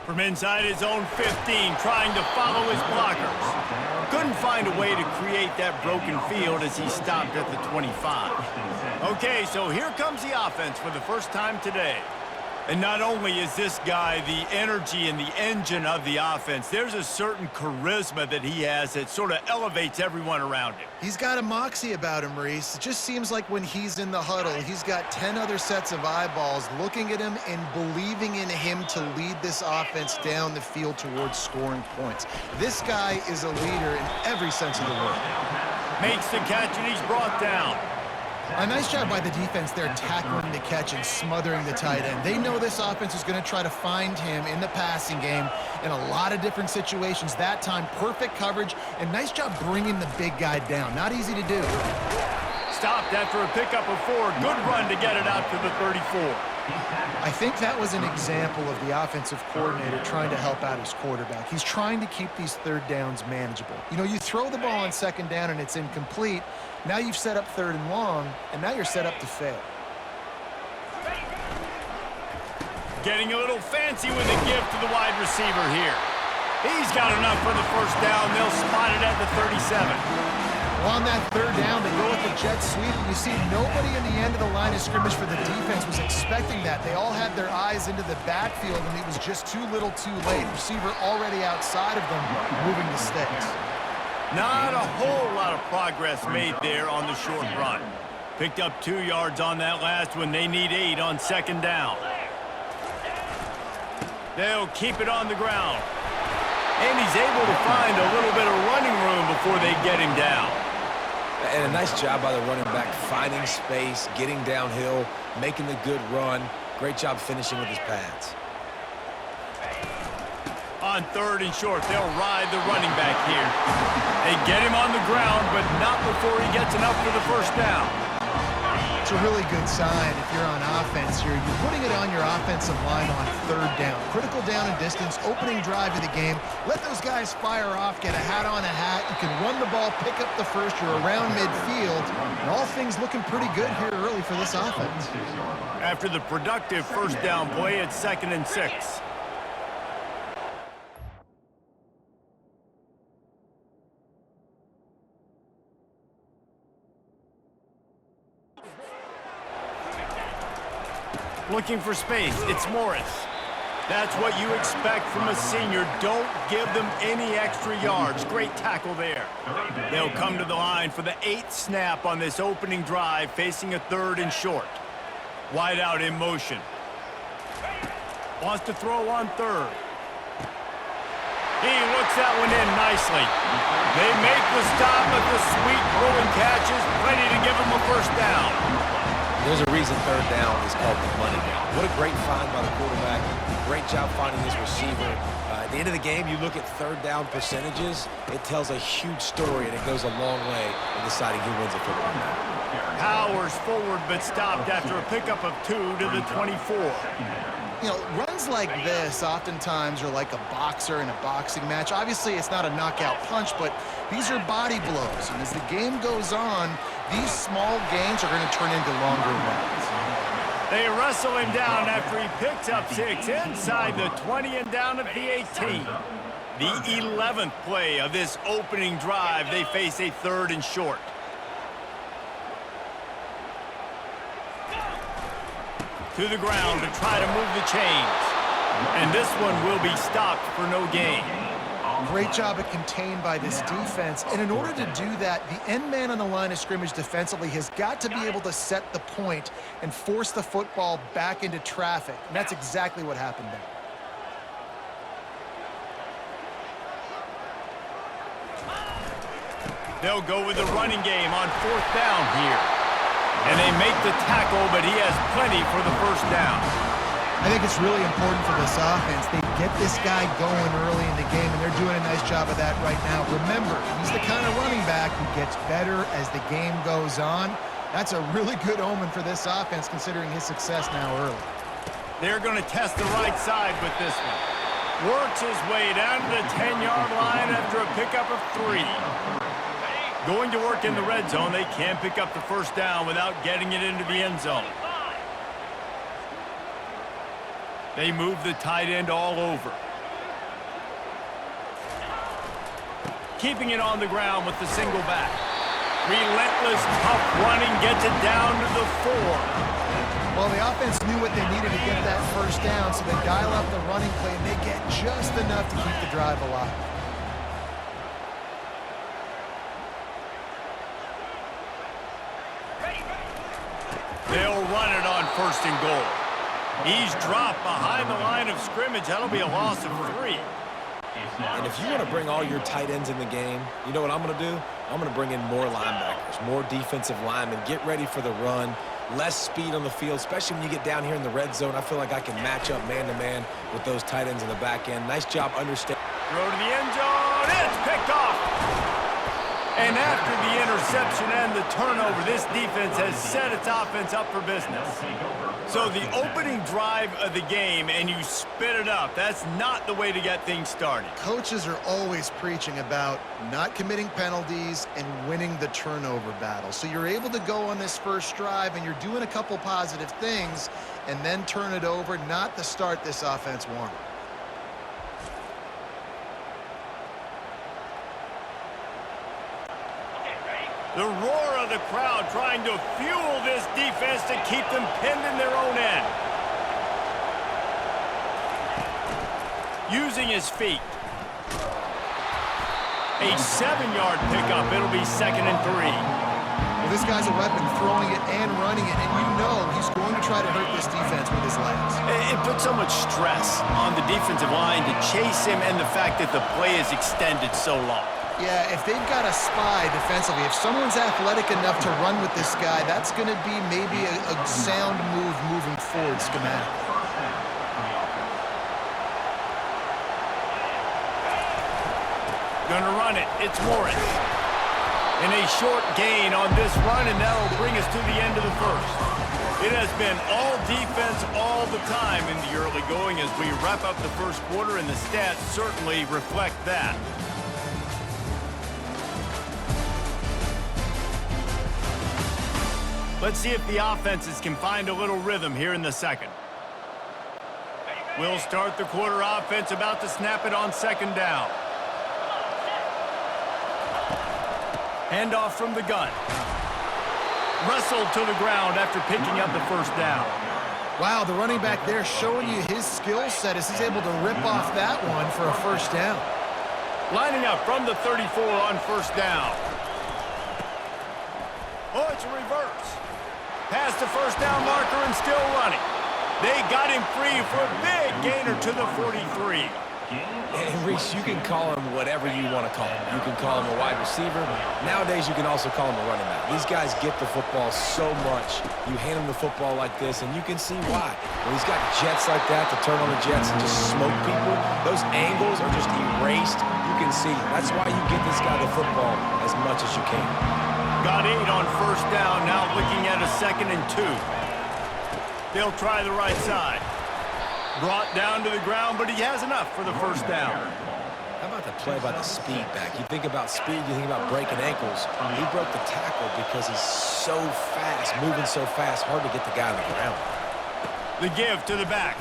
From inside his own 15, trying to follow his blockers. Couldn't find a way to create that broken field as he stopped at the 25. Okay, so here comes the offense for the first time today. And not only is this guy the energy and the engine of the offense, there's a certain charisma that he has that sort of elevates everyone around him. He's got a moxie about him, Maurice. It just seems like when he's in the huddle, he's got 10 other sets of eyeballs looking at him and believing in him to lead this offense down the field towards scoring points. This guy is a leader in every sense of the word. Makes the catch and he's brought down. A nice job by the defense there, tackling the catch and smothering the tight end. They know this offense is going to try to find him in the passing game in a lot of different situations. That time, perfect coverage, and nice job bringing the big guy down. Not easy to do. Stopped after a pickup of 4. Good run to get it out to the 34. I think that was an example of the offensive coordinator trying to help out his quarterback. He's trying to keep these third downs manageable. You know, you throw the ball on second down and it's incomplete. Now you've set up third and long, and now you're set up to fail. Getting a little fancy with a give to the wide receiver here. He's got enough for the first down. They'll spot it at the 37. Well, on that third down, they go with the jet sweep, and you see nobody in the end of the line of scrimmage for the defense was expecting that. They all had their eyes into the backfield, and it was just too little too late. Receiver already outside of them, moving the sticks. Not a whole lot of progress made there on the short run. Picked up 2 yards on that last one. They need 8 on second down. They'll keep it on the ground. And he's able to find a little bit of running room before they get him down. And a nice job by the running back, finding space, getting downhill, making the good run. Great job finishing with his pads. On third and short, they'll ride the running back here. They get him on the ground, but not before he gets enough for the first down. It's a really good sign if you're on offense here. You're putting it on your offensive line on third down. Critical down and distance, opening drive of the game. Let those guys fire off, get a hat on a hat. You can run the ball, pick up the first. You're around midfield. And all things looking pretty good here early for this offense. After the productive first down play, it's 2nd and 6. Looking for space, it's Morris. That's what you expect from a senior. Don't give them any extra yards. Great tackle there. They'll come to the line for the 8th snap on this opening drive, facing a 3rd and short. Wide out in motion. Wants to throw on 3rd. He looks that one in nicely. They make the stop, but the sweet throwing catch is plenty to give them a first down. There's a reason third down is called the money down. What a great find by the quarterback. Great job finding his receiver. At the end of the game, you look at third down percentages, it tells a huge story, and it goes a long way in deciding who wins a football game. Powers forward, but stopped after a pickup of 2 to the 24. You know, runs like this oftentimes are like a boxer in a boxing match. Obviously, it's not a knockout punch, but these are body blows. And as the game goes on, these small gains are going to turn into longer runs. They wrestle him down after he picks up 6 inside the 20 and down at the 18. The 11th play of this opening drive, they face a 3rd and short. To the ground to try to move the chains. And this one will be stopped for no gain. Great job at contained by this defense. And in order to do that, the end man on the line of scrimmage defensively has got to be able to set the point and force the football back into traffic. And that's exactly what happened there. They'll go with the running game on 4th down here. And they make the tackle, but he has plenty for the first down. I think it's really important for this offense. They get this guy going early in the game, and they're doing a nice job of that right now. Remember, he's the kind of running back who gets better as the game goes on. That's a really good omen for this offense, considering his success now early. They're going to test the right side with this one. Works his way down to the 10-yard line after a pickup of 3. Going to work in the red zone, they can't pick up the first down without getting it into the end zone. They move the tight end all over. keeping it on the ground with the single back. Relentless, tough running gets it down to the 4. Well, the offense knew what they needed to get that first down, so they dial up the running play, and they get just enough to keep the drive alive. They'll run it on 1st and goal. He's dropped behind the line of scrimmage. That'll be a loss of 3. And if you want to bring all your tight ends in the game, you know what I'm going to do? I'm going to bring in more linebackers, more defensive linemen, get ready for the run, less speed on the field, especially when you get down here in the red zone. I feel like I can match up man-to-man with those tight ends in the back end. Nice job understanding. Throw to the end zone. It's picked off. And after the interception and the turnover, this defense has set its offense up for business. So the opening drive of the game, and you spit it up. That's not the way to get things started. Coaches are always preaching about not committing penalties and winning the turnover battle. So you're able to go on this first drive, and you're doing a couple positive things, and then turn it over, not the start this offense wanted. The roar of the crowd trying to fuel this defense to keep them pinned in their own end. Using his feet. A 7-yard pickup. It'll be 2nd and 3. Well, this guy's a weapon, throwing it and running it, and you know he's going to try to hurt this defense with his legs. It puts so much stress on the defensive line to chase him, and the fact that the play is extended so long. Yeah, if they've got a spy defensively, if someone's athletic enough to run with this guy, that's going to be maybe a sound move moving forward schematically. Gonna run it. It's Morris. And a short gain on this run, and that'll bring us to the end of the first. It has been all defense all the time in the early going as we wrap up the first quarter, and the stats certainly reflect that. Let's see if the offenses can find a little rhythm here in the second. We'll start the quarter offense about to snap it on 2nd down. Handoff from the gun. Wrestled to the ground after picking up the 1st down. Wow, the running back there showing you his skill set as he's able to rip off that one for a 1st down. Lining up from the 34 on 1st down. Oh, it's a reverse. Past the 1st down marker and still running. They got him free for a big gainer to the 43. And Reese, you can call him whatever you want to call him. You can call him a wide receiver. Nowadays, you can also call him a running back. These guys get the football so much. You hand him the football like this, and you can see why. When he's got jets like that to turn on the jets and just smoke people, those angles are just erased. You can see. That's why you get this guy the football as much as you can. Got 8 on 1st down, now looking at a 2nd and 2. They'll try the right side. Brought down to the ground, but he has enough for the 1st down. How about the play by the speed back? You think about speed, you think about breaking ankles. He broke the tackle because he's so fast, moving so fast, hard to get the guy on the ground. The give to the back.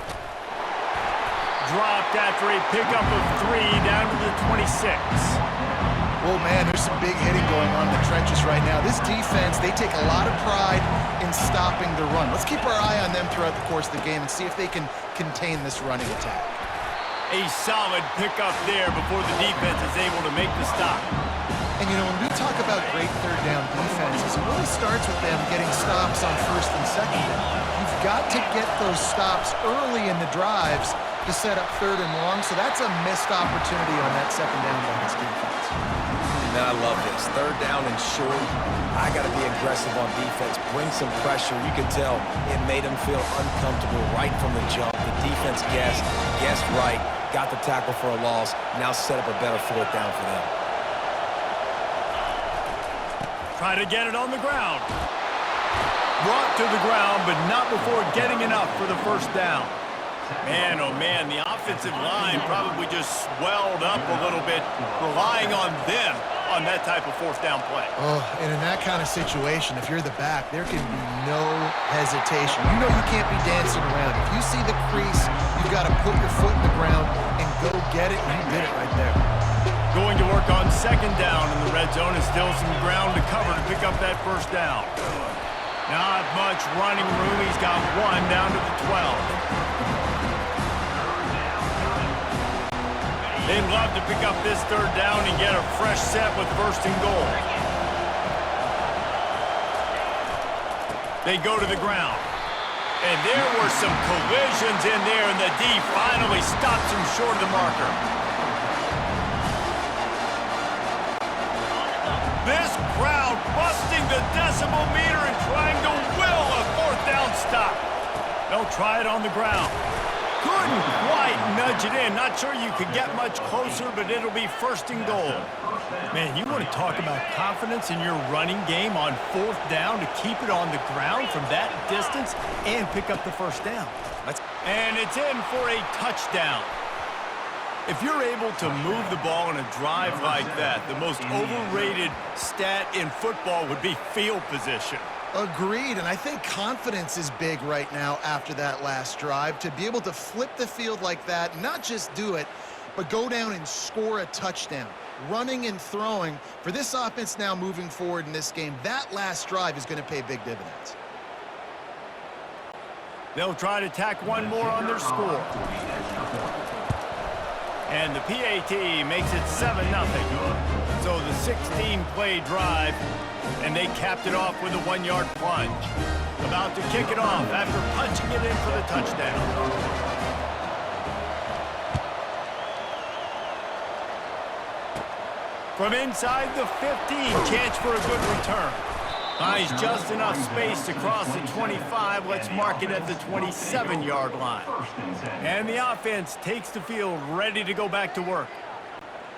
Dropped after a pickup of 3 down to the 26. Oh, man, there's some big hitting going on in the trenches right now. This defense, they take a lot of pride in stopping the run. Let's keep our eye on them throughout the course of the game and see if they can contain this running attack. A solid pickup there before the defense is able to make the stop. And, you know, when we talk about great 3rd down defenses, it really starts with them getting stops on 1st and 2nd down. You've got to get those stops early in the drives to set up 3rd and long, so that's a missed opportunity on that 2nd down by this defense. And I love this. 3rd down and short. I got to be aggressive on defense. Bring some pressure. You can tell it made them feel uncomfortable right from the jump. The defense guessed right, got the tackle for a loss, now set up a better 4th down for them. Try to get it on the ground. Brought to the ground, but not before getting enough for the 1st down. Man, oh man, the offensive line probably just swelled up a little bit, relying on them on that type of 4th down play. Oh, and in that kind of situation, if you're the back, there can be no hesitation. You know you can't be dancing around. If you see the crease, you've got to put your foot in the ground and go get it, and you did it right there. Going to work on second down in the red zone and still some ground to cover to pick up that first down. Not much running room. He's got one down to the 12. They'd love to pick up this third down and get a fresh set with first and goal. They go to the ground. And there were some collisions in there, and the D finally stops him short of the marker. This crowd busting the decibel meter and trying to will a fourth down stop. They'll try it on the ground. Couldn't quite nudge it in. Not sure you could get much closer, but it'll be first and goal. Man, you want to talk about confidence in your running game on fourth down to keep it on the ground from that distance and pick up the first down. And it's in for a touchdown. If you're able to move the ball in a drive like that, the most overrated stat in football would be field position. Agreed, and I think confidence is big right now after that last drive. To be able to flip the field like that, not just do it, but go down and score a touchdown. Running and throwing, for this offense now moving forward in this game, that last drive is going to pay big dividends. They'll try to tack one more on their score. And the PAT makes it 7-0. So the 16-play drive, and they capped it off with a 1-yard plunge. About to kick it off after punching it in for the touchdown. From inside the 15, chance for a good return. Finds just enough space to cross the 25. Let's mark it at the 27-yard line. And the offense takes the field ready to go back to work.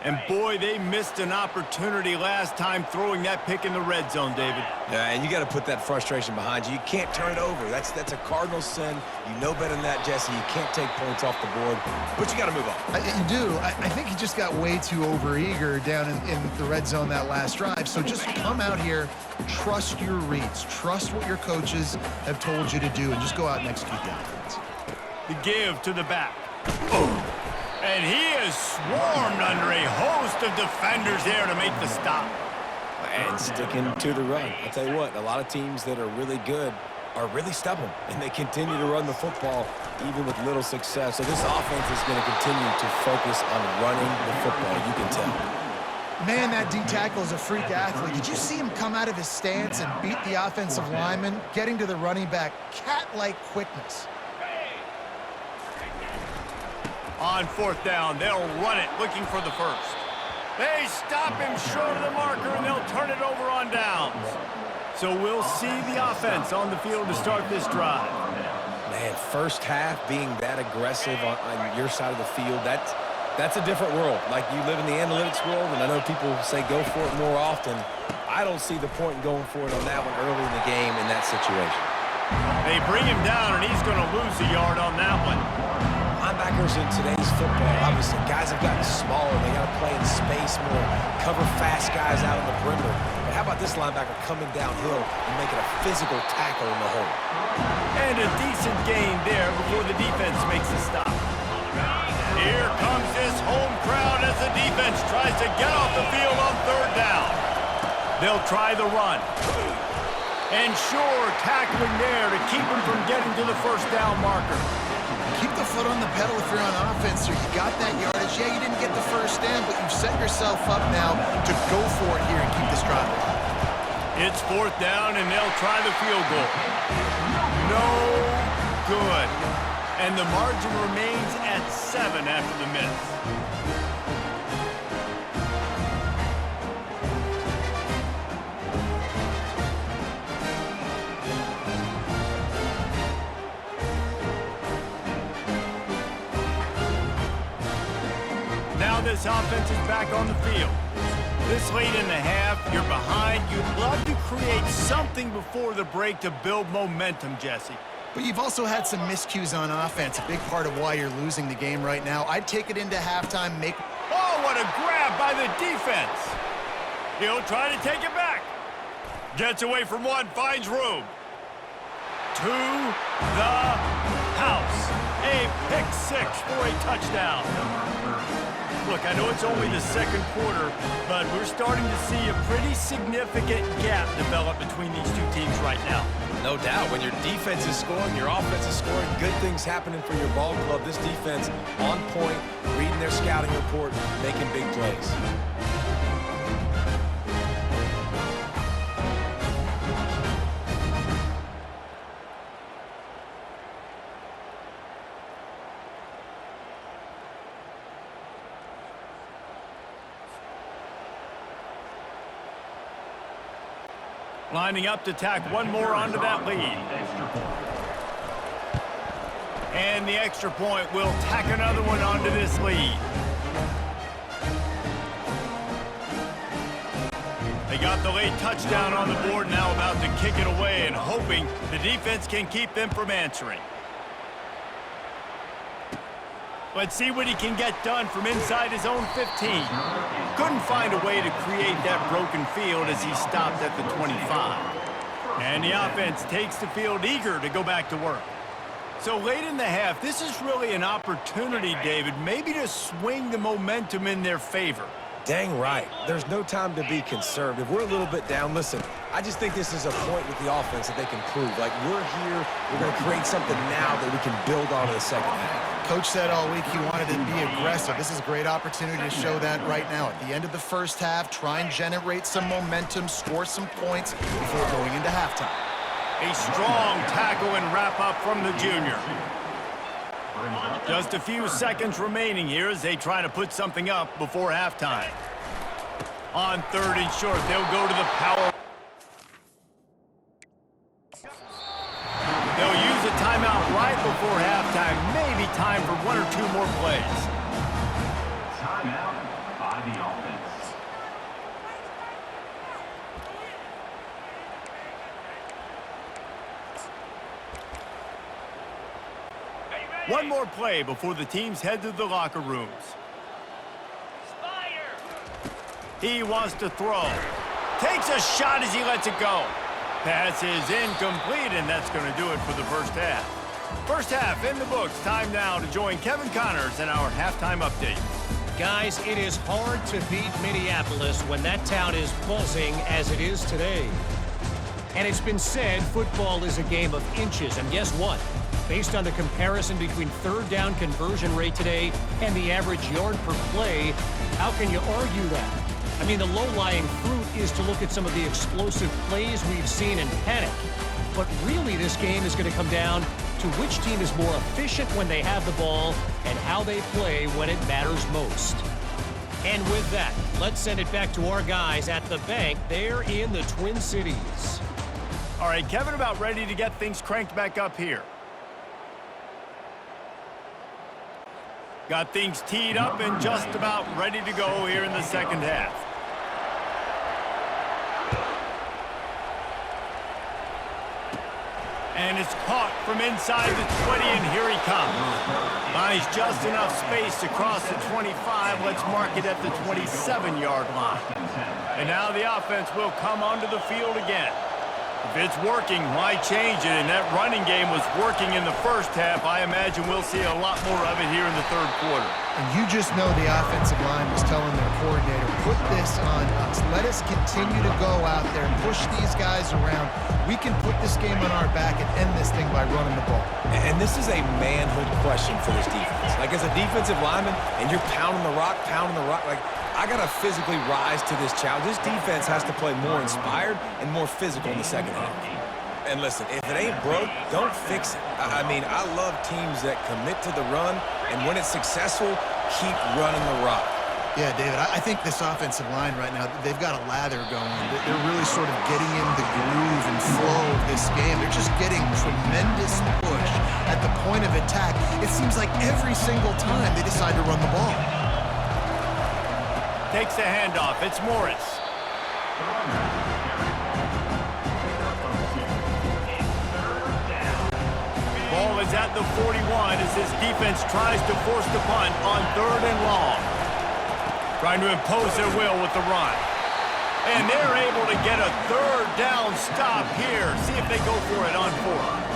And boy, they missed an opportunity last time throwing that pick in the red zone, David. Yeah, and you got to put that frustration behind you. You can't turn it over. That's a cardinal sin. You know better than that, Jesse. You can't take points off the board, but you got to move on. You do. I think he just got way too overeager down in the red zone that last drive. So just come out here, trust your reads, trust what your coaches have told you to do, and just go out and execute the offense. The give to the back. And he is swarmed under a host of defenders there to make the stop. And sticking to the run. I'll tell you what, a lot of teams that are really good are really stubborn, and they continue to run the football even with little success. So this offense is going to continue to focus on running the football, you can tell. Man, that D tackle is a freak athlete. Did you see him come out of his stance and beat the offensive lineman, getting to the running back? Cat-like quickness. On fourth down, they'll run it, looking for the first. They stop him short of the marker, and they'll turn it over on downs. So we'll see the offense on the field to start this drive. Man, first half being that aggressive on your side of the field, that's a different world. Like, you live in the analytics world, and I know people say go for it more often. I don't see the point in going for it on that one early in the game in that situation. They bring him down, and he's going to lose a yard on that one. Linebackers in today's football, obviously, guys have gotten smaller. They got to play in space more, cover fast guys out on the perimeter. But how about this linebacker coming downhill and making a physical tackle in the hole? And a decent gain there before the defense makes a stop. Here comes this home crowd as the defense tries to get off the field on third down. They'll try the run. And sure, tackling there to keep him from getting to the first down marker. Keep the foot on the pedal if you're on offense, or you got that yardage. Yeah, you didn't get the first down, but you've set yourself up now to go for it here and keep this drive alive. It's fourth down, and they'll try the field goal. No good. And the margin remains at 7 after the miss. Now this offense is back on the field. This late in the half, you're behind. You'd love to create something before the break to build momentum, Jesse. But you've also had some miscues on offense, a big part of why you're losing the game right now. I'd take it into halftime, Oh, what a grab by the defense. He'll try to take it back. Gets away from one, finds room. To the house. A pick six for a touchdown. Look, I know it's only the second quarter, but we're starting to see a pretty significant gap develop between these two teams right now. No doubt. When your defense is scoring, your offense is scoring, good things happening for your ball club. This defense on point, reading their scouting report, making big plays. Lining up to tack one more onto that lead. And the extra point will tack another one onto this lead. They got the late touchdown on the board, now about to kick it away and hoping the defense can keep them from answering. Let's see what he can get done from inside his own 15. Couldn't find a way to create that broken field as he stopped at the 25. And the offense takes the field eager to go back to work. So late in the half, this is really an opportunity, David, maybe to swing the momentum in their favor. Dang right. There's no time to be conservative. We're a little bit down. Listen, I just think this is a point with the offense that they can prove. Like, we're here, we're going to create something now that we can build on in the second half. Coach said all week he wanted to be aggressive. This is a great opportunity to show that right now. At the end of the first half, try and generate some momentum, score some points before going into halftime. A strong tackle and wrap up from the junior. Just a few seconds remaining here as they try to put something up before halftime. On 3rd and short, they'll go to the power. They'll use a timeout right before halftime. Maybe time for 1 or 2 more plays. Timeout by the offense. One more play before the teams head to the locker rooms. He wants to throw. Takes a shot as he lets it go. Pass is incomplete, and that's going to do it for the first half. First half in the books. Time now to join Kevin Connors in our halftime update. Guys, it is hard to beat Minneapolis when that town is buzzing as it is today. And it's been said football is a game of inches, and guess what? Based on the comparison between 3rd down conversion rate today and the average yard per play, how can you argue that? I mean, the low-lying fruit is to look at some of the explosive plays we've seen in panic. But really, this game is going to come down to which team is more efficient when they have the ball and how they play when it matters most. And with that, let's send it back to our guys at the bank there in the Twin Cities. All right, Kevin, about ready to get things cranked back up here. Got things teed up and just about ready to go here in the second half. And it's caught from inside the 20, and here he comes. Buys just enough space to cross the 25. Let's mark it at the 27-yard line. And now the offense will come onto the field again. If it's working, why change it? And that running game was working in the first half. I imagine we'll see a lot more of it here in the 3rd quarter. And you just know the offensive line was telling their coordinator, put this on us. Let us continue to go out there and push these guys around. We can put this game on our back and end this thing by running the ball. And this is a manhood question for this defense. Like, as a defensive lineman, and you're pounding the rock, like, I got to physically rise to this challenge. This defense has to play more inspired and more physical in the second half. And listen, if it ain't broke, don't fix it. I mean, I love teams that commit to the run, and when it's successful, keep running the rock. Yeah, David, I think this offensive line right now, they've got a lather going. They're really sort of getting in the groove and flow of this game. They're just getting tremendous push at the point of attack. It seems like every single time they decide to run the ball. Takes the handoff. It's Morris. Ball is at the 41 as this defense tries to force the punt on 3rd and long. Trying to impose their will with the run. And they're able to get a 3rd down stop here. See if they go for it on 4th.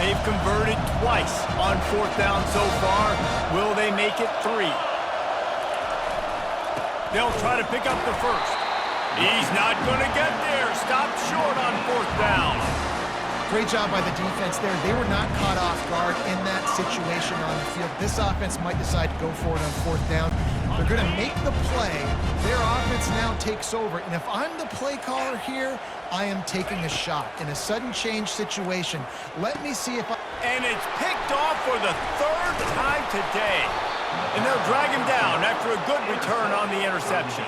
They've converted twice on 4th down so far. Will they make it 3? They'll try to pick up the first. He's not going to get there. Stopped short on 4th down. Great job by the defense there. They were not caught off guard in that situation on the field. This offense might decide to go for it on 4th down. They're going to make the play. Their offense now takes over. And if I'm the play caller here, I am taking a shot in a sudden change situation. Let me see if I... And it's picked off for the 3rd time today. And they'll drag him down after a good return on the interception.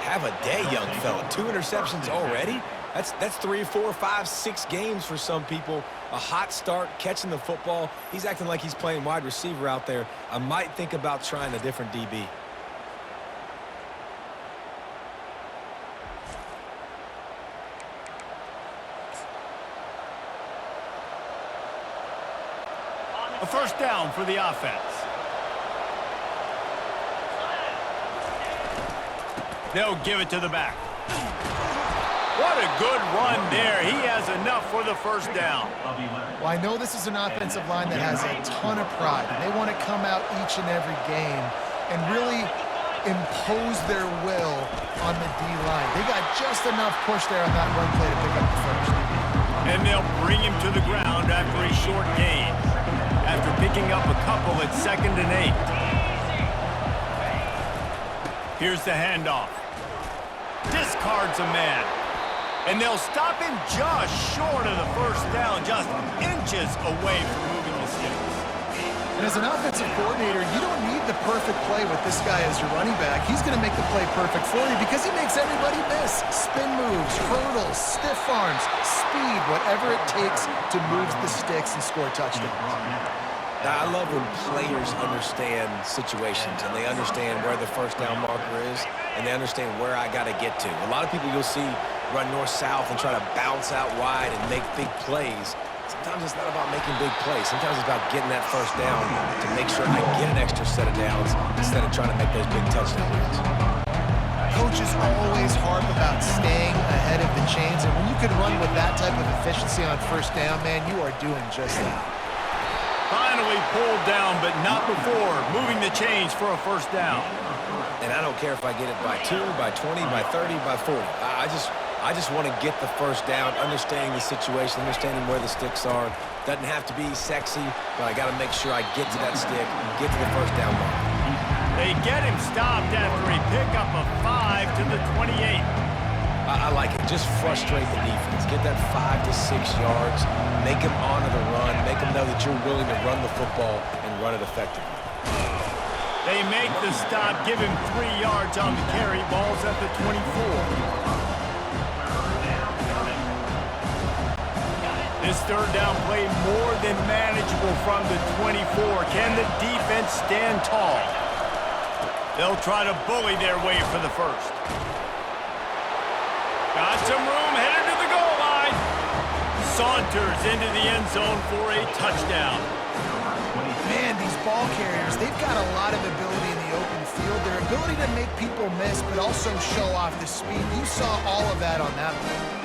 Have a day, young fella. 2 interceptions already? That's 3, 4, 5, 6 games for some people. A hot start, catching the football. He's acting like he's playing wide receiver out there. I might think about trying a different DB. A 1st down for the offense. They'll give it to the back. What a good run there. He has enough for the 1st down. Well, I know this is an offensive line that has a ton of pride. They want to come out each and every game and really impose their will on the D-line. They got just enough push there on that run play to pick up the first. And they'll bring him to the ground after a short gain. After picking up a couple at 2nd and 8. Here's the handoff. Discards a man. And they'll stop him just short of the 1st down, just inches away from moving the sticks. And as an offensive coordinator, you don't need the perfect play with this guy as your running back. He's going to make the play perfect for you because he makes everybody miss. Spin moves, hurdles, stiff arms, speed, whatever it takes to move the sticks and score touchdowns. Now, I love when players understand situations and they understand where the 1st down marker is and they understand where I got to get to. A lot of people you'll see run north-south and try to bounce out wide and make big plays. Sometimes it's not about making big plays. Sometimes it's about getting that 1st down to make sure I get an extra set of downs instead of trying to make those big touchdown runs. Coaches always harp about staying ahead of the chains, and when you can run with that type of efficiency on 1st down, man, you are doing just that. Finally pulled down, but not before moving the chains for a 1st down. And I don't care if I get it by 2, by 20, by 30, by 40. I just want to get the 1st down, understanding the situation, understanding where the sticks are. Doesn't have to be sexy, but I got to make sure I get to that stick, get to the 1st down mark. They get him stopped after a pickup of 5 to the 28. I like it. Just frustrate the defense. Get that 5 to 6 yards. Make them honor the run. Make them know that you're willing to run the football and run it effectively. They make the stop, give him 3 yards on the carry. Ball's at the 24. This 3rd down play more than manageable from the 24. Can the defense stand tall? They'll try to bully their way for the 1st. Got some room, headed to the goal line. Saunters into the end zone for a touchdown. Man, these ball carriers, they've got a lot of ability in the open field. Their ability to make people miss, but also show off the speed. You saw all of that on that play.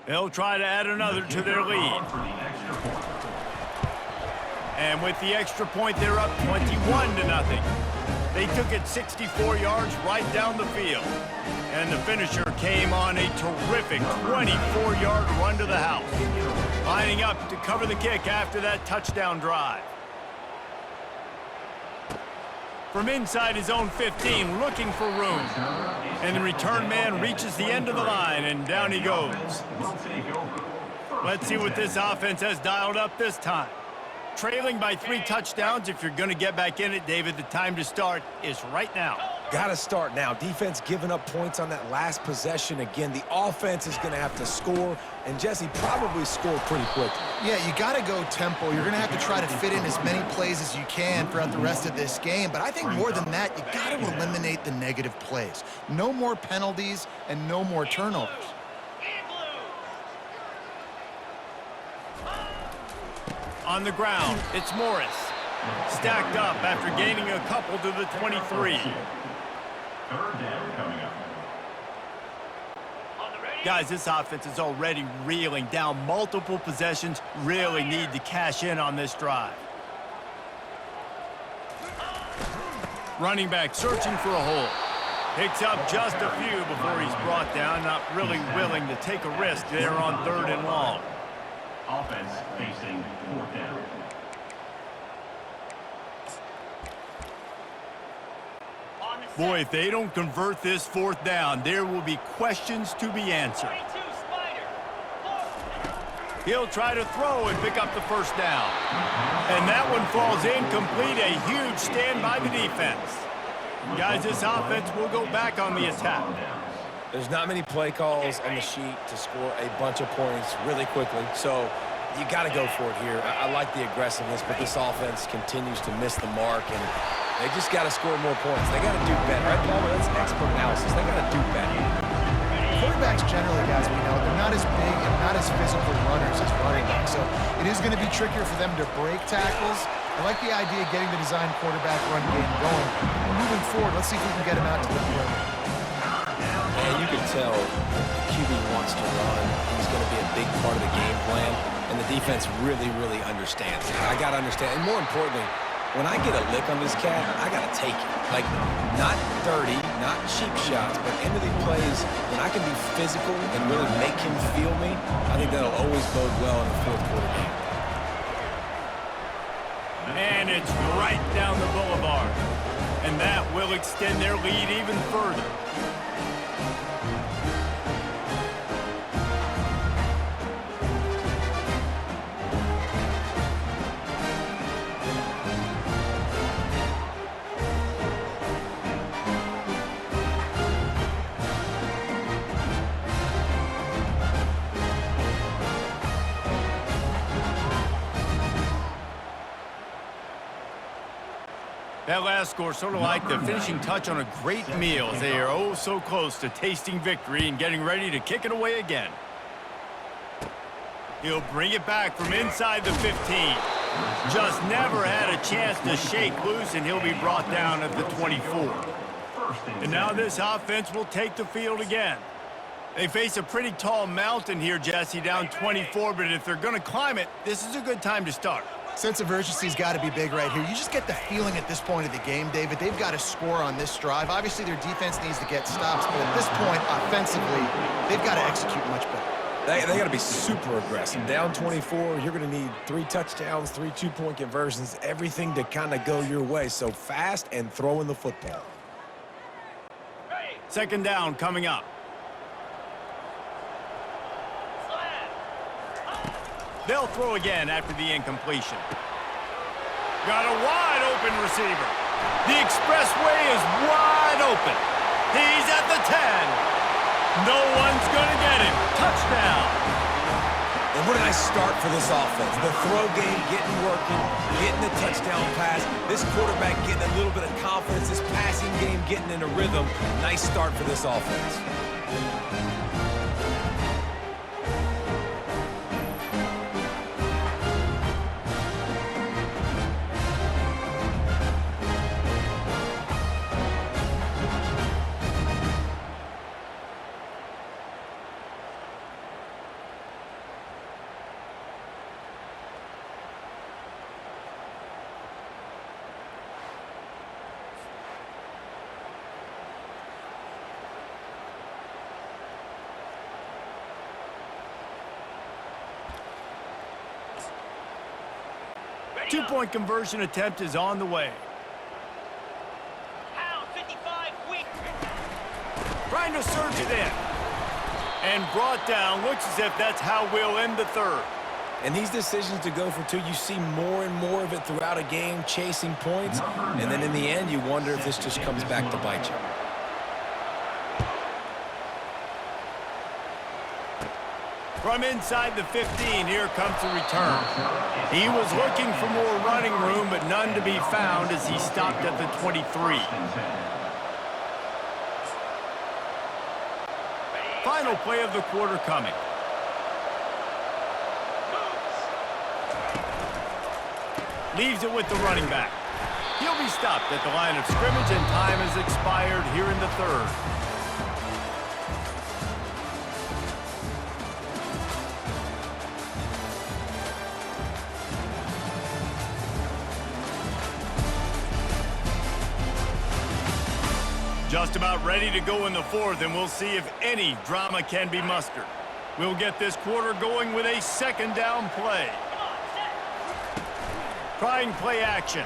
They'll try to add another to their lead. And with the extra point, they're up 21-0. They took it 64 yards right down the field. And the finisher came on a terrific 24-yard run to the house. Lining up to cover the kick after that touchdown drive. From inside his own 15, looking for room. And the return man reaches the end of the line, and down he goes. Let's see what this offense has dialed up this time. Trailing by 3 touchdowns. If you're going to get back in it, David, the time to start is right now. Got to start now. Defense giving up points on that last possession. Again, the offense is going to have to score, and Jesse probably score pretty quickly. Yeah, you got to go tempo. You're going to have to try to fit in as many plays as you can throughout the rest of this game. But I think more than that, you got to eliminate the negative plays. No more penalties and no more turnovers. On the ground, it's Morris. Stacked up after gaining a couple to the 23. Guys, this offense is already reeling down multiple possessions. Really need to cash in on this drive. Running back searching for a hole. Picks up just a few before he's brought down. Not really willing to take a risk there on 3rd and long. Offense facing 4th down. Boy, if they don't convert this 4th down, there will be questions to be answered. He'll try to throw and pick up the 1st down. And that one falls incomplete. A huge stand by the defense. Guys, this offense will go back on the attack. There's not many play calls on the sheet to score a bunch of points really quickly, so you got to go for it here. I like the aggressiveness, but this offense continues to miss the mark, and they just got to score more points. They got to do better. Right, Paul? That's expert analysis. They got to do better. Quarterbacks generally, guys, we know, they're not as big and not as physical runners as running backs, so it is going to be trickier for them to break tackles. I like the idea of getting the design quarterback run game going. Moving forward, let's see if we can get him out to the perimeter. And you can tell the QB wants to run. He's going to be a big part of the game plan, and the defense really, really understands it. I got to understand, and more importantly, when I get a lick on this cat, I got to take it. Like, not dirty, not cheap shots, but end of the plays, when I can be physical and really make him feel me, I think that'll always bode well in the 4th quarter game. And it's right down the boulevard. And that will extend their lead even further. That last score sort of like the finishing touch on a great meal as they are oh so close to tasting victory and getting ready to kick it away again. He'll bring it back from inside the 15. Just never had a chance to shake loose, and he'll be brought down at the 24. And now this offense will take the field again. They face a pretty tall mountain here, Jesse, down 24, but if they're going to climb it, this is a good time to start. Sense of urgency's got to be big right here. You just get the feeling at this point of the game, David, they've got to score on this drive. Obviously, their defense needs to get stops, but at this point, offensively, they've got to execute much better. They got to be super aggressive. Down 24, you're going to need 3 touchdowns, 3 two-point conversions, everything to kind of go your way. So fast and throwing the football. 2nd down coming up. They'll throw again after the incompletion. Got a wide open receiver. The expressway is wide open. He's at the 10. No one's going to get him. Touchdown. And what a nice start for this offense. The throw game getting working, getting the touchdown pass. This quarterback getting a little bit of confidence. This passing game getting in a rhythm. Nice start for this offense. Two-point conversion attempt is on the way. Trying to surge it in. And brought down. Looks as if that's how we'll end the 3rd. And these decisions to go for 2, you see more and more of it throughout a game, chasing points. And then in the end, you wonder if this just comes back to bite you. From inside the 15, here comes the return. He was looking for more running room, but none to be found as he stopped at the 23. Final play of the quarter coming. Leaves it with the running back. He'll be stopped at the line of scrimmage, and time has expired here in the third. Just about ready to go in the fourth, and we'll see if any drama can be mustered. We'll get this quarter going with a second down play. Trying play action.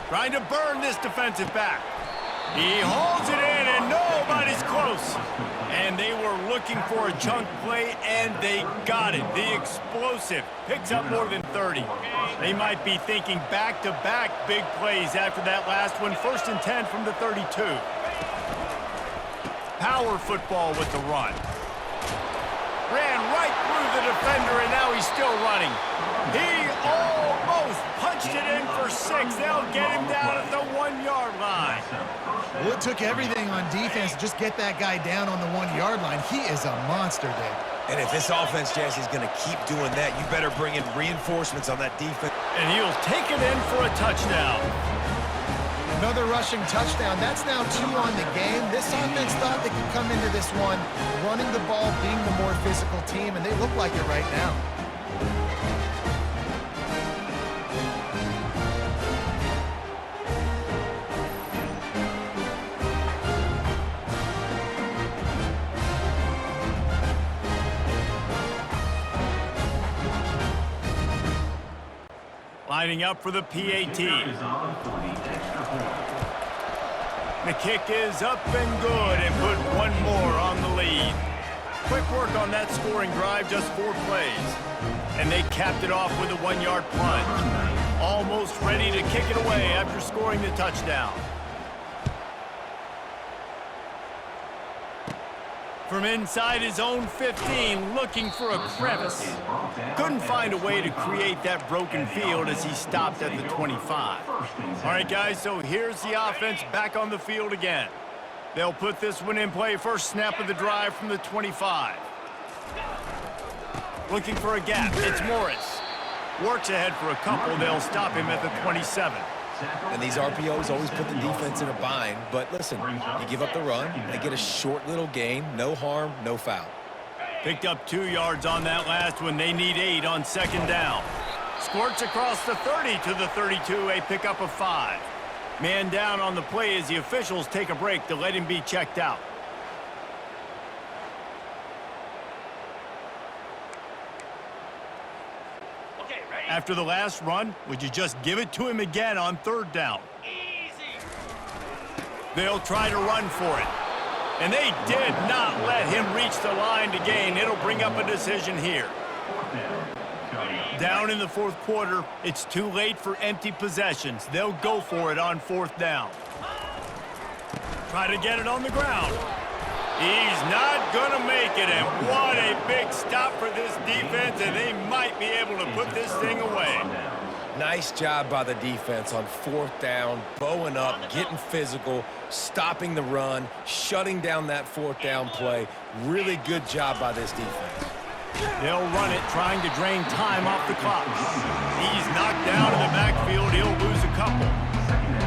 Trying to burn this defensive back. He hauls it in, and nobody's close. And they were looking for a chunk play, and they got it. The explosive picks up more than 30. They might be thinking back-to-back big plays after that last one. 1st and 10 from the 32. Power football with the run. Ran right through the defender, and now he's still running. He almost punched it in for 6. They'll get him down at the 1-yard line. Well, it took everything on defense to just get that guy down on the 1-yard line. He is a monster, Dave. And if this offense, Jesse, is going to keep doing that, you better bring in reinforcements on that defense. And he'll take it in for a touchdown. Another rushing touchdown. That's now 2 on the game. This offense thought they could come into this one running the ball, being the more physical team, and they look like it right now. Lining up for the PAT. The kick is up and good, and put one more on the lead. Quick work on that scoring drive, just 4 plays. And they capped it off with a 1-yard plunge. Almost ready to kick it away after scoring the touchdown. From inside his own 15, looking for a crevice. Couldn't find a way to create that broken field as he stopped at the 25. All right, guys, so here's the offense back on the field again. They'll put this one in play. First snap of the drive from the 25. Looking for a gap. It's Morris. Works ahead for a couple. They'll stop him at the 27. And these RPOs always put the defense in a bind. But listen, you give up the run, they get a short little gain, no harm, no foul. Picked up 2 yards on that last one. They need 8 on second down. Squirts across the 30 to the 32, a pickup of 5. Man down on the play as the officials take a break to let him be checked out. After the last run, would you just give it to him again on third down? Easy. They'll try to run for it. And they did not let him reach the line to gain. It'll bring up a decision here. Down in the 4th quarter, it's too late for empty possessions. They'll go for it on 4th down. Try to get it on the ground. He's not going to make it, and what a big stop for this defense, and they might be able to put this thing away. Nice job by the defense on 4th down, bowing up, getting physical, stopping the run, shutting down that 4th down play. Really good job by this defense. They'll run it, trying to drain time off the clock. He's knocked down in the backfield. He'll lose a couple.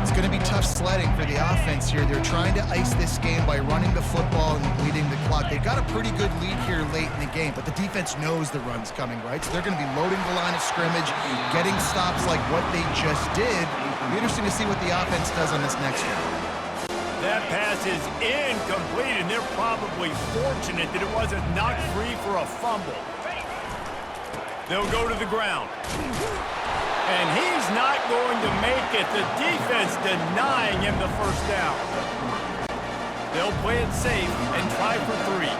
It's going to be tough sledding for the offense here. They're trying to ice this game by running the football and bleeding the clock. They've got a pretty good lead here late in the game, but the defense knows the run's coming, right? So they're going to be loading the line of scrimmage, getting stops like what they just did. It'll be interesting to see what the offense does on this next one. That pass is incomplete, and they're probably fortunate that it wasn't knocked free for a fumble. They'll go to the ground. And he's not going to make it. The defense denying him the first down. They'll play it safe and try for 3.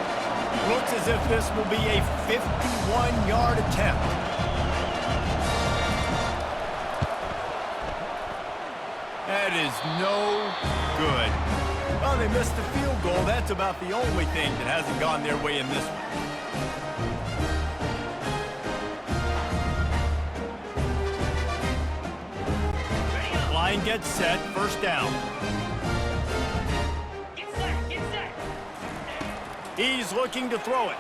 Looks as if this will be a 51-yard attempt. That is no good. Well, they missed the field goal. That's about the only thing that hasn't gone their way in this one. Line gets set, first down. Get set. He's looking to throw it.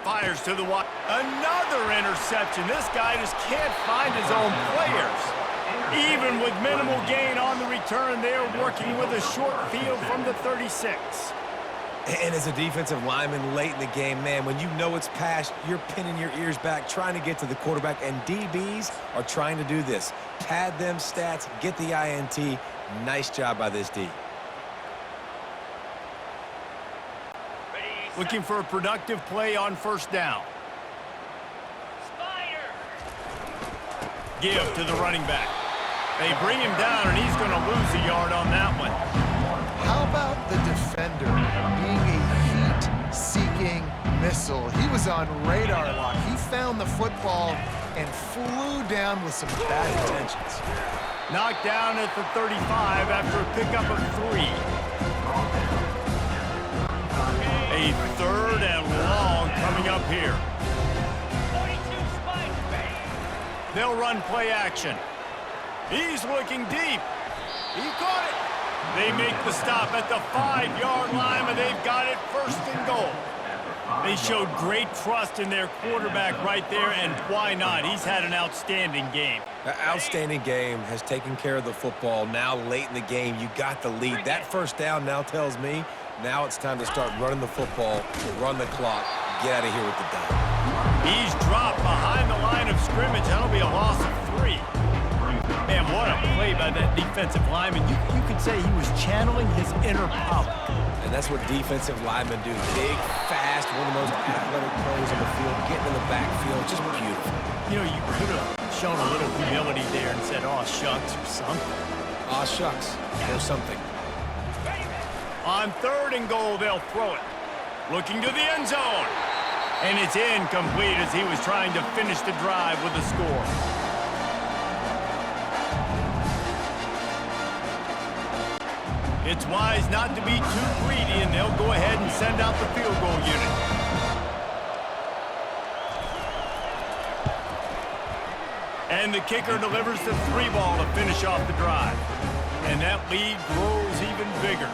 Fires to the wide. Another interception. This guy just can't find his own players. Even with minimal gain on the return, they are working with a short field from the 36. And as a defensive lineman late in the game, man, when you know it's past, you're pinning your ears back, trying to get to the quarterback, and DBs are trying to do this. Pad them stats, get the INT. Nice job by this D. Looking for a productive play on first down. Give to the running back. They bring him down, and he's going to lose a yard on that one. How about the defender being a heat-seeking missile? He was on radar lock. He found the football and flew down with some bad intentions. Knocked down at the 35 after a pickup of 3. A third and long coming up here. They'll run play action. He's looking deep. He caught it. They make the stop at the 5-yard line, but they've got it first and goal. They showed great trust in their quarterback right there, and why not? He's had an outstanding game. An outstanding game, has taken care of the football. Now late in the game, you got the lead. That first down now tells me now it's time to start running the football, run the clock, get out of here with the dime. He's dropped behind the line of scrimmage. That'll be a loss of 3. Man, what a play by that defensive lineman. You could say he was channeling his inner power. And that's what defensive linemen do. Big, fast, one of the most athletic players on the field, getting in the backfield, just beautiful. You know, you could have shown a little humility there and said, "Aw, shucks," or something. Aw, shucks, or something. On third and goal, they'll throw it. Looking to the end zone. And it's incomplete as he was trying to finish the drive with a score. It's wise not to be too greedy, and they'll go ahead and send out the field goal unit. And the kicker delivers the 3 ball to finish off the drive. And that lead grows even bigger.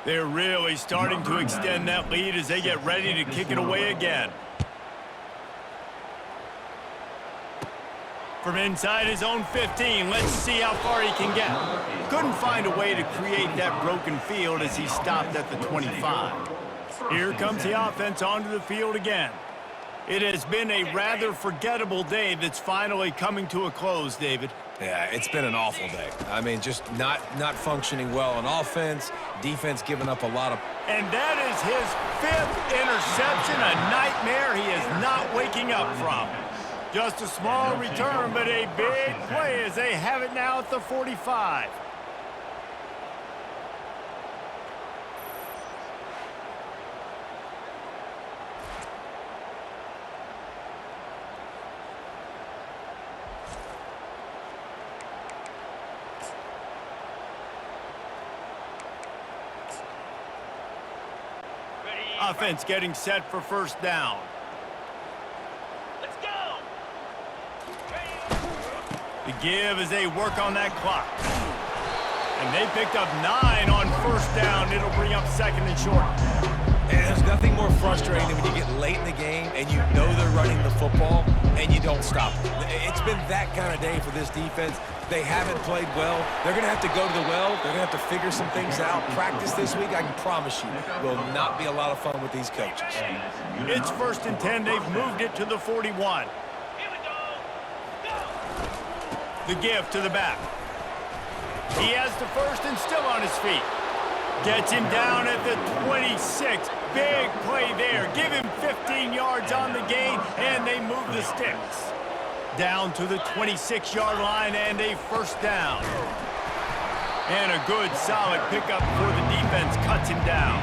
They're really starting to extend that lead as they get ready to kick it away again. From inside his own 15, let's see how far he can get. Couldn't find a way to create that broken field as he stopped at the 25. Here comes the offense onto the field again. It has been a rather forgettable day that's finally coming to a close, David. Yeah, it's been an awful day. I mean, just not functioning well on offense, defense giving up a lot of... And that is his 5th interception, a nightmare he is not waking up from. Just a small return, but a big play as they have it now at the 45. Offense getting set for first down. Let's go! The give as they work on that clock. And they picked up 9 on first down. It'll bring up second and short. And there's nothing more frustrating than when you get late in the game and you know they're running the football and you don't stop it. It's been that kind of day for this defense. They haven't played well. They're going to have to go to the well. They're going to have to figure some things out. Practice this week, I can promise you, will not be a lot of fun with these coaches. It's first and 10. They've moved it to the 41. Here we go! Go! The give to the back. He has the first and still on his feet. Gets him down at the 26. Big play there. Give him 15 yards on the gain, and they move the sticks. Down to the 26-yard line and a first down. And a good, solid pickup before the defense cuts him down.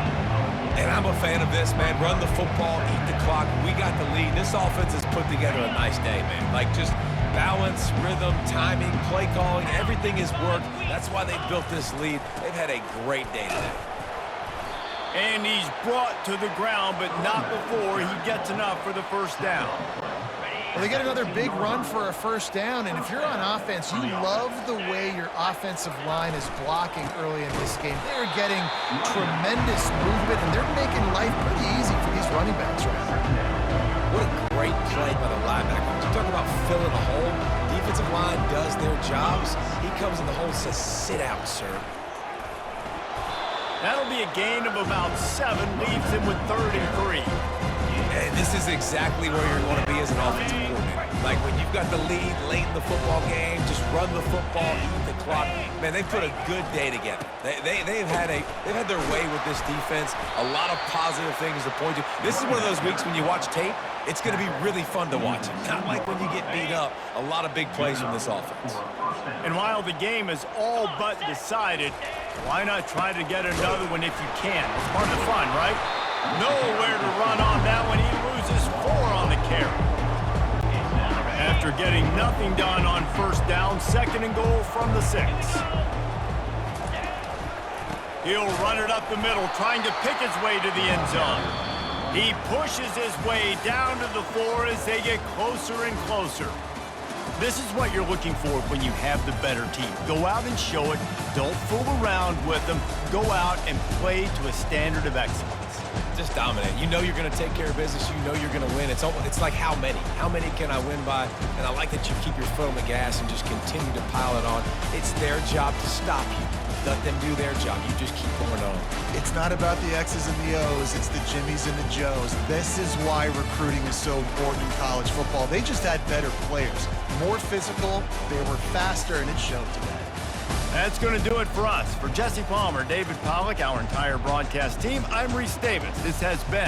And I'm a fan of this, man. Run the football, eat the clock. We got the lead. This offense has put together a nice day, man. Like, just balance, rhythm, timing, play calling, everything has worked. That's why they built this lead. They've had a great day today. And he's brought to the ground, but not before he gets enough for the first down. Well, they get another big run for a first down, and if you're on offense, you love the way your offensive line is blocking early in this game. They're getting tremendous movement, and they're making life pretty easy for these running backs right now. What a great play by the linebacker. You talk about filling a hole. Defensive line does their jobs. He comes in the hole and says, sit out, sir. That'll be a gain of about 7, leaves him with 3rd and 3. And this is exactly where you're going to be as an offensive coordinator. Like when you've got the lead late in the football game, just run the football, eat the clock. Man, they put a good day together. They've had their way with this defense. A lot of positive things to point to. This is one of those weeks when you watch tape, it's going to be really fun to watch. Not like when you get beat up. A lot of big plays from this offense. And while the game is all but decided, why not try to get another one if you can? It's part of the fun, right? Nowhere to run on that one. He loses 4 on the carry. After getting nothing done on first down, 2nd and goal from the 6. He'll run it up the middle, trying to pick his way to the end zone. He pushes his way down to the floor as they get closer and closer. This is what you're looking for when you have the better team. Go out and show it. Don't fool around with them. Go out and play to a standard of excellence. Just dominate. You know you're going to take care of business. You know you're going to win. It's like how many? How many can I win by? And I like that you keep your foot on the gas and just continue to pile it on. It's their job to stop you. Let them do their job. You just keep going on. It's not about the X's and the O's. It's the Jimmies and the Joes. This is why recruiting is so important in college football. They just had better players. More physical, they were faster, and it showed today. That's going to do it for us. For Jesse Palmer, David Pollack, our entire broadcast team, I'm Reese Davis. This has been